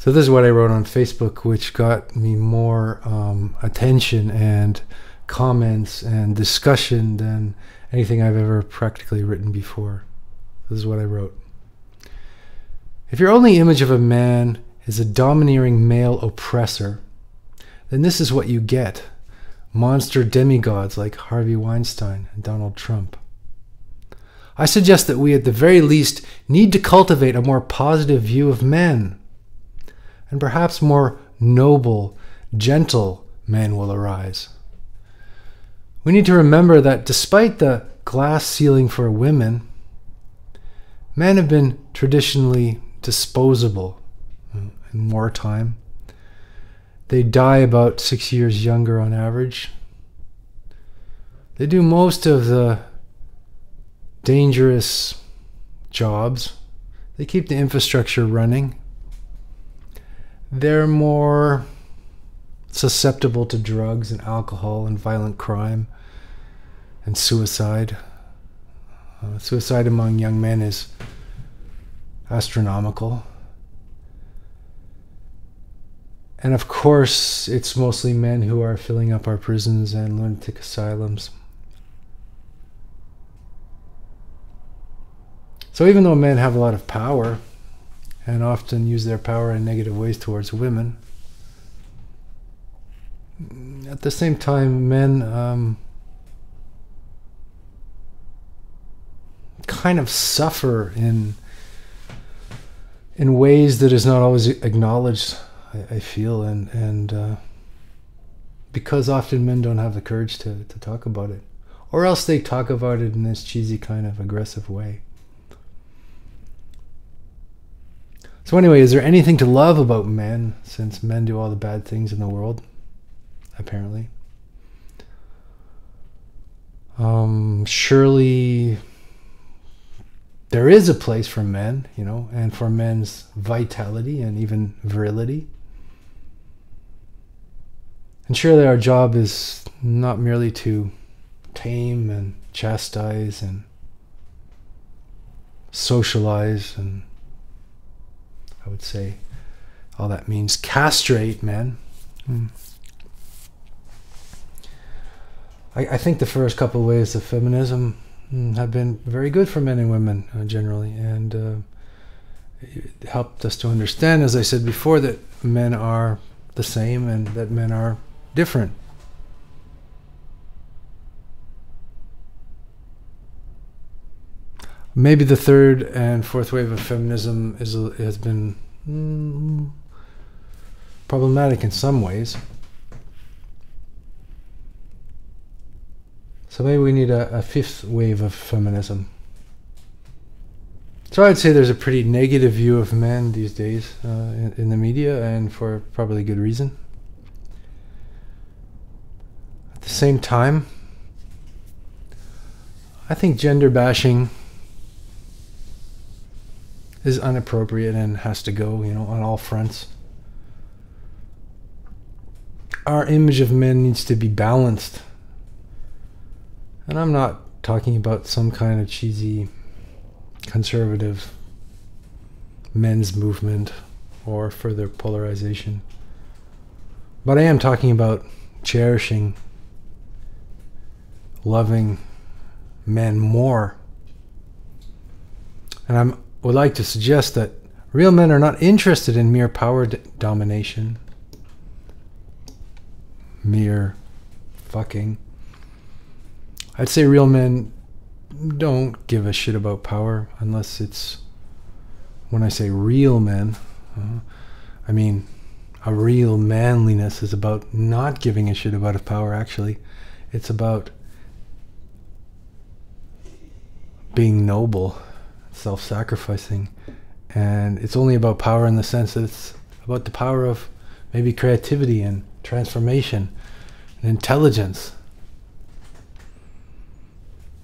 So this is what I wrote on Facebook, which got me more attention and comments and discussion than anything I've ever practically written before. This is what I wrote. If your only image of a man is a domineering male oppressor, then this is what you get. Monster demigods like Harvey Weinstein and Donald Trump. I suggest that we at the very least need to cultivate a more positive view of men. And perhaps more noble, gentle men will arise. We need to remember that despite the glass ceiling for women, men have been traditionally disposable in wartime. They die about 6 years younger on average. They do most of the dangerous jobs. They keep the infrastructure running. They're more susceptible to drugs and alcohol and violent crime and suicide. Suicide among young men is astronomical. And of course, it's mostly men who are filling up our prisons and lunatic asylums. So even though men have a lot of power, and often use their power in negative ways towards women, at the same time, men kind of suffer in ways that is not always acknowledged, I feel, and because often men don't have the courage to talk about it, or else they talk about it in this cheesy kind of aggressive way. So anyway, is there anything to love about men, since men do all the bad things in the world, apparently? Surely there is a place for men, you know, and for men's vitality and even virility. And surely our job is not merely to tame and chastise and socialize and, I would say, all that means castrate men. I think the first couple of waves of feminism have been very good for men and women generally, and it helped us to understand, as I said before, that men are the same and that men are different. Maybe the third and fourth wave of feminism has been problematic in some ways. So maybe we need a fifth wave of feminism. So I'd say there's a pretty negative view of men these days in the media, and for probably good reason. At the same time, I think gender bashing is inappropriate and has to go, you know, on all fronts. Our image of men needs to be balanced. And I'm not talking about some kind of cheesy conservative men's movement or further polarization. But I am talking about cherishing, loving men more. And I would like to suggest that real men are not interested in mere power domination, mere fucking. I'd say real men don't give a shit about power, unless it's, when I say real men, I mean a real manliness is about not giving a shit about power, actually. It's about being noble, self-sacrificing, and it's only about power in the sense that it's about the power of maybe creativity and transformation and intelligence.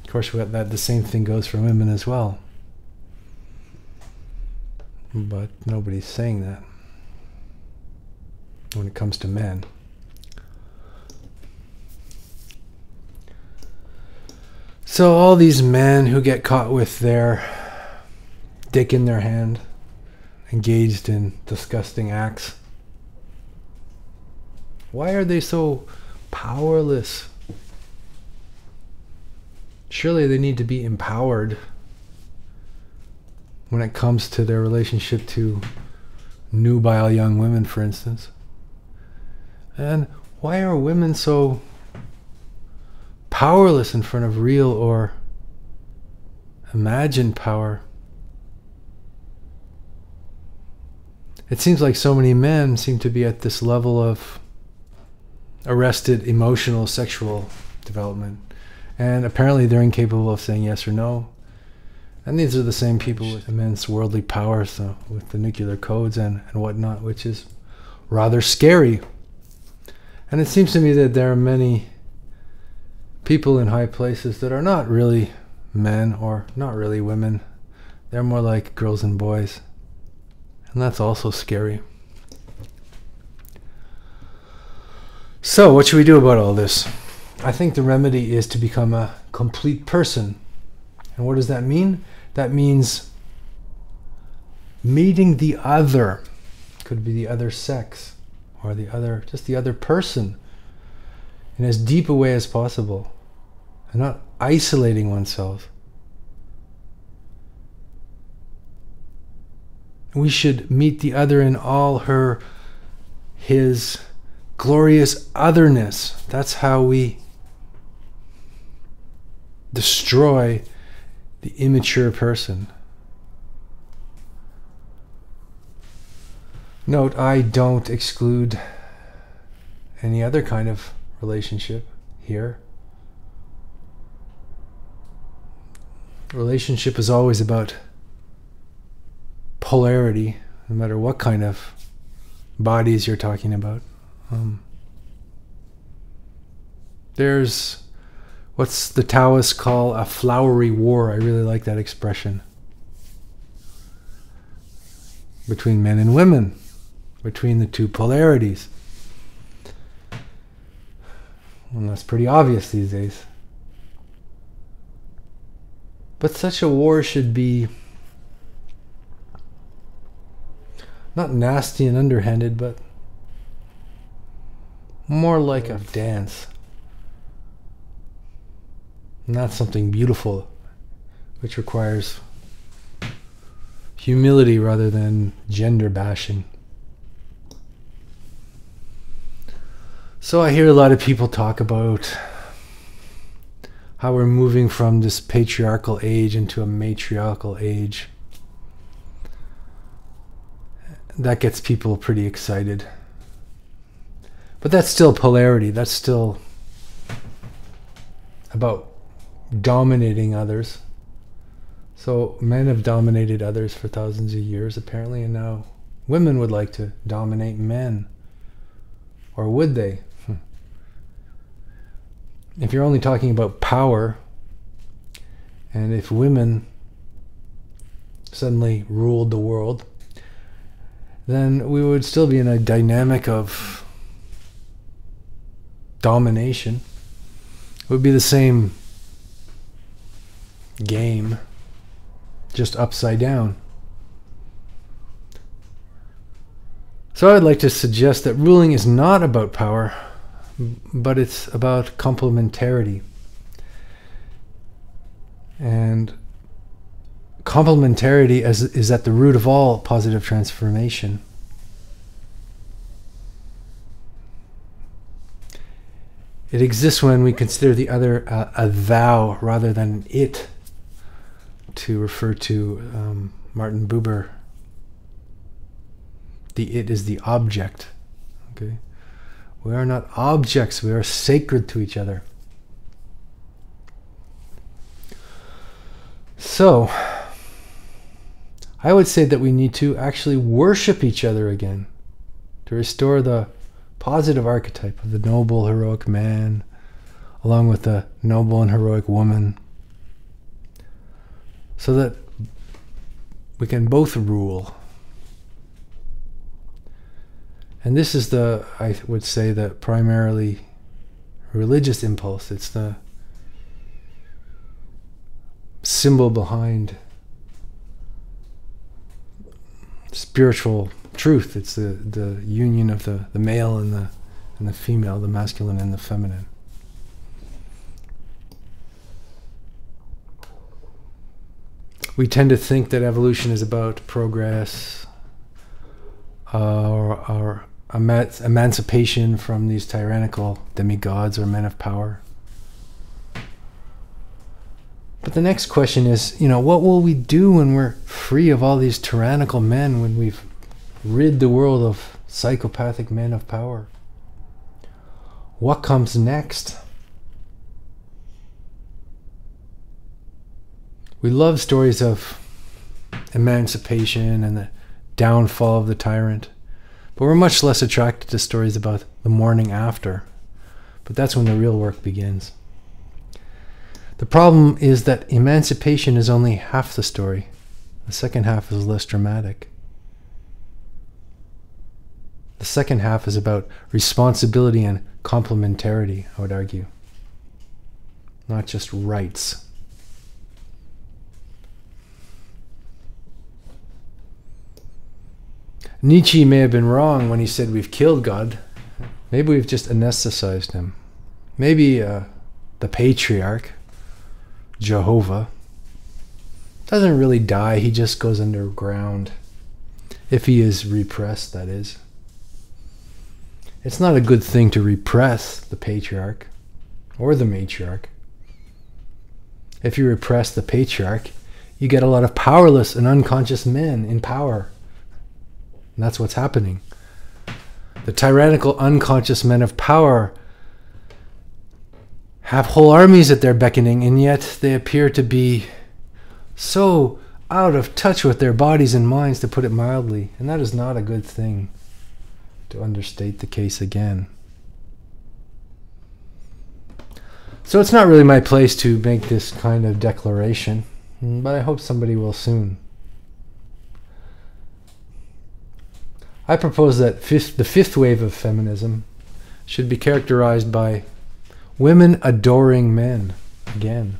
Of course, that the same thing goes for women as well, but nobody's saying that when it comes to men. So all these men who get caught with their dick in their hand engaged in disgusting acts. Why are they so powerless? Surely they need to be empowered when it comes to their relationship to nubile young women, for instance. And why are women so powerless in front of real or imagined power? It seems like so many men seem to be at this level of arrested emotional, sexual development. And apparently they're incapable of saying yes or no. And these are the same people with immense worldly power, so with the nuclear codes and whatnot, which is rather scary. And it seems to me that there are many people in high places that are not really men or not really women. They're more like girls and boys. And that's also scary. So, what should we do about all this? I think the remedy is to become a complete person. And what does that mean? That means meeting the other. Could be the other sex or the other, just the other person in as deep a way as possible. And not isolating oneself. We should meet the other in all his glorious otherness. That's how we destroy the immature person. Note, I don't exclude any other kind of relationship here. Relationship is always about polarity, no matter what kind of bodies you're talking about. There's what's the Taoists call a flowery war. I really like that expression. Between men and women, between the two polarities. And that's pretty obvious these days. But such a war should be not nasty and underhanded, but more like a dance. Not something beautiful, which requires humility rather than gender bashing. So I hear a lot of people talk about how we're moving from this patriarchal age into a matriarchal age. That gets people pretty excited. But that's still polarity. That's still about dominating others. So men have dominated others for thousands of years apparently, and now women would like to dominate men. Or would they? If you're only talking about power, and if women suddenly ruled the world, then we would still be in a dynamic of domination. It would be the same game, just upside down. So I'd like to suggest that ruling is not about power, but it's about complementarity. And complementarity is at the root of all positive transformation. It exists when we consider the other a thou rather than it, to refer to Martin Buber. The it is the object. Okay? We are not objects, we are sacred to each other. So, I would say that we need to actually worship each other again, to restore the positive archetype of the noble, heroic man, along with the noble and heroic woman, so that we can both rule. And this is I would say, the primarily religious impulse. It's the symbol behind spiritual truth. It's the union of the male and the female, the masculine and the feminine. We tend to think that evolution is about progress, or emancipation from these tyrannical demigods or men of power. But the next question is, what will we do when we're free of all these tyrannical men, when we've rid the world of psychopathic men of power? What comes next? We love stories of emancipation and the downfall of the tyrant, but we're much less attracted to stories about the morning after. But that's when the real work begins. The problem is that emancipation is only half the story. The second half is less dramatic. The second half is about responsibility and complementarity, I would argue. Not just rights. Nietzsche may have been wrong when he said we've killed God. Maybe we've just anesthetized him. Maybe the patriarch, Jehovah, doesn't really die. He just goes underground. If he is repressed, that is. It's not a good thing to repress the patriarch or the matriarch. If you repress the patriarch, you get a lot of powerless and unconscious men in power. And that's what's happening. The tyrannical, unconscious men of power have whole armies at their beckoning, and yet they appear to be so out of touch with their bodies and minds, to put it mildly. And that is not a good thing, to understate the case again. So it's not really my place to make this kind of declaration, but I hope somebody will soon. I propose that the fifth wave of feminism should be characterized by women adoring men, again,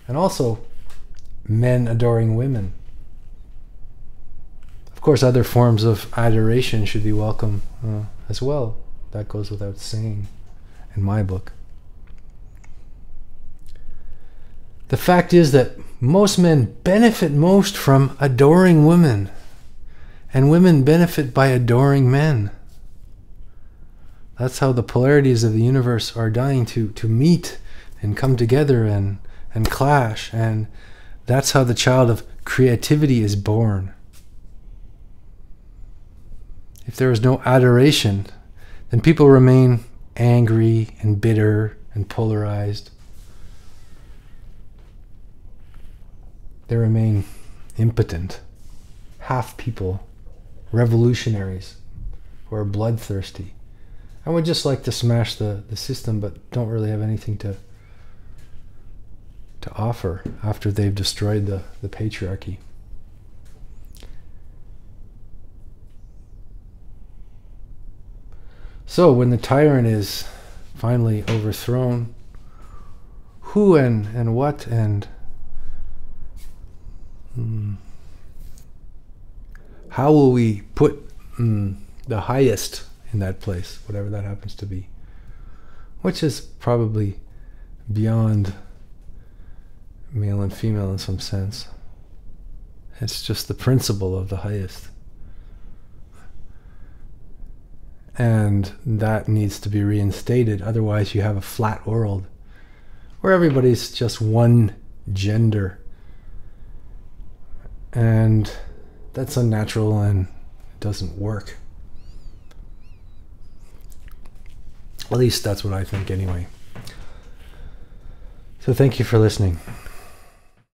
and also men adoring women. Of course, other forms of adoration should be welcome as well. That goes without saying in my book. The fact is that most men benefit most from adoring women, and women benefit by adoring men. That's how the polarities of the universe are dying to meet and come together and clash. And that's how the child of creativity is born. If there is no adoration, then people remain angry and bitter and polarized. They remain impotent, half people, revolutionaries who are bloodthirsty and would just like to smash the system, but don't really have anything to offer after they've destroyed the patriarchy. So when the tyrant is finally overthrown, who and what and how will we put the highest in that place, whatever that happens to be, which is probably beyond male and female in some sense. It's just the principle of the highest. And that needs to be reinstated. Otherwise you have a flat world where everybody's just one gender. And that's unnatural and it doesn't work. At least that's what I think anyway. So thank you for listening.